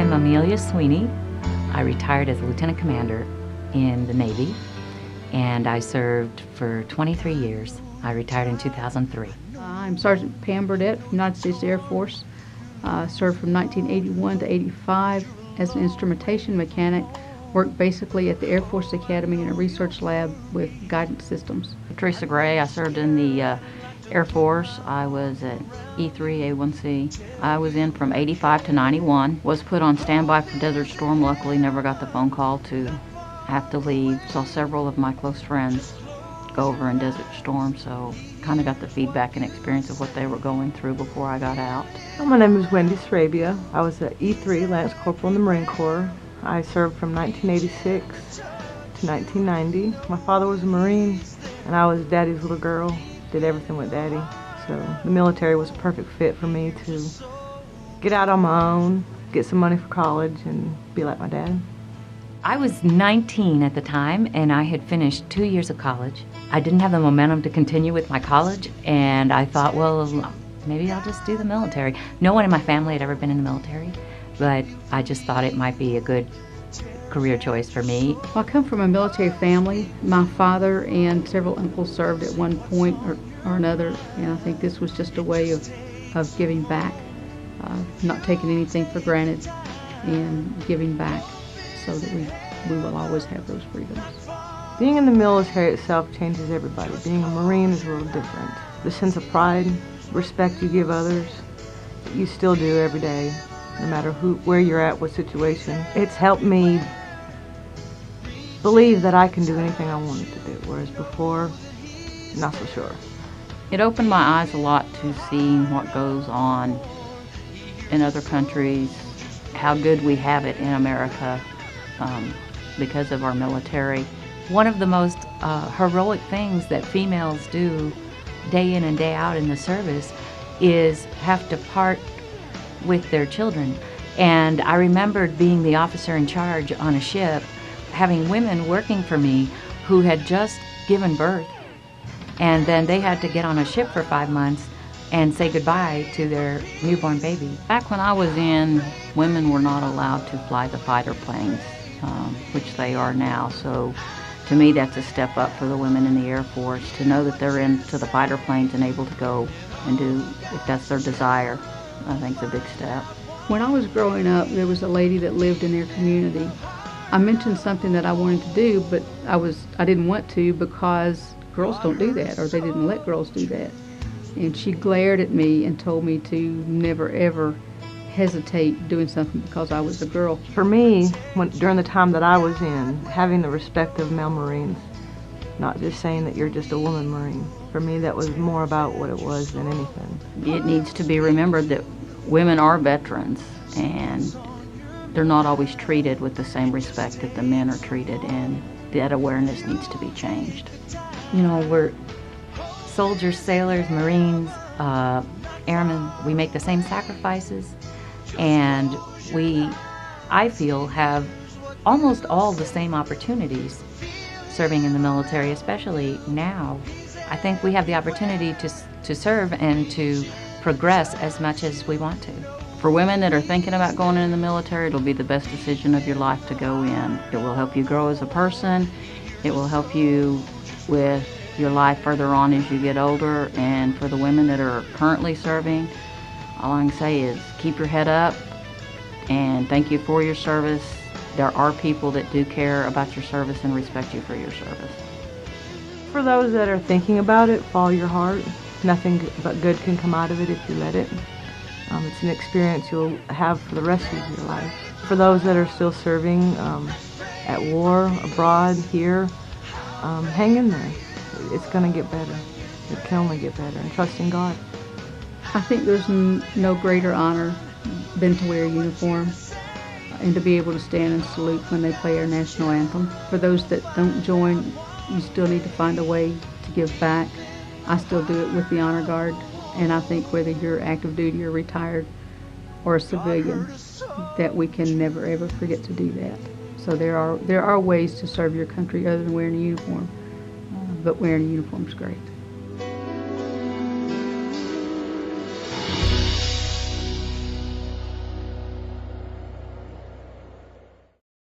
I'm Amelia Sweeney. I retired as a lieutenant commander in the Navy, and I served for 23 years. I retired in 2003. I'm Sergeant Pam Burdett from United States Air Force. Served from 1981 to 85 as an instrumentation mechanic. Worked basically at the Air Force Academy in a research lab with guidance systems. Teresa Gray. I served in the Air Force. I was at E3A1C. I was in from 85 to 91. Was put on standby for Desert Storm. Luckily, never got the phone call to have to leave. Saw several of my close friends go over in Desert Storm, so kind of got the feedback and experience of what they were going through before I got out. My name is Wendy Sarabia. I was at E3 Lance Corporal in the Marine Corps. I served from 1986 to 1990. My father was a Marine, and I was Daddy's little girl. Did everything with Daddy. So the military was a perfect fit for me to get out on my own, get some money for college, and be like my dad. I was 19 at the time, and I had finished 2 years of college. I didn't have the momentum to continue with my college, and I thought, well, maybe I'll just do the military. No one in my family had ever been in the military, but I just thought it might be a good career choice for me. Well, I come from a military family. My father and several uncles served at one point or another, and I think this was just a way of giving back, not taking anything for granted, and giving back so that we will always have those freedoms. Being in the military itself changes everybody. Being a Marine is a little different. The sense of pride, respect you give others, you still do every day, no matter where you're at, what situation. It's helped me believe that I can do anything I wanted to do, whereas before, not so sure. It opened my eyes a lot to seeing what goes on in other countries, how good we have it in America because of our military. One of the most heroic things that females do day in and day out in the service is have to part with their children. And I remembered being the officer in charge on a ship, having women working for me who had just given birth, and then they had to get on a ship for 5 months and say goodbye to their newborn baby. Back when I was in, women were not allowed to fly the fighter planes, which they are now. So to me, that's a step up for the women in the Air Force, to know that they're into the fighter planes and able to go and do, if that's their desire. I think it's a big step. When I was growing up, there was a lady that lived in their community. I mentioned something that I wanted to do, but I didn't want to because girls don't do that, or they didn't let girls do that. And she glared at me and told me to never ever hesitate doing something because I was a girl. For me, during the time that I was in, having the respect of male Marines, not just saying that you're just a woman Marine. For me, that was more about what it was than anything. It needs to be remembered that women are veterans, and they're not always treated with the same respect that the men are treated, and that awareness needs to be changed. You know, we're soldiers, sailors, Marines, airmen. We make the same sacrifices, and I feel, have almost all the same opportunities serving in the military, especially now. I think we have the opportunity to serve and to progress as much as we want to. For women that are thinking about going in the military, it'll be the best decision of your life to go in. It will help you grow as a person. It will help you with your life further on as you get older. And for the women that are currently serving, all I can say is keep your head up and thank you for your service. There are people that do care about your service and respect you for your service. For those that are thinking about it, follow your heart. Nothing but good can come out of it if you let it. It's an experience you'll have for the rest of your life. For those that are still serving at war, abroad, here, hang in there. It's going to get better. It can only get better, and trust in God. I think there's no greater honor than to wear a uniform and to be able to stand and salute when they play our national anthem. For those that don't join, you still need to find a way to give back. I still do it with the Honor Guard, and I think whether you're active duty or retired or a civilian, that we can never ever forget to do that. So there are ways to serve your country other than wearing a uniform, but wearing a uniform is great.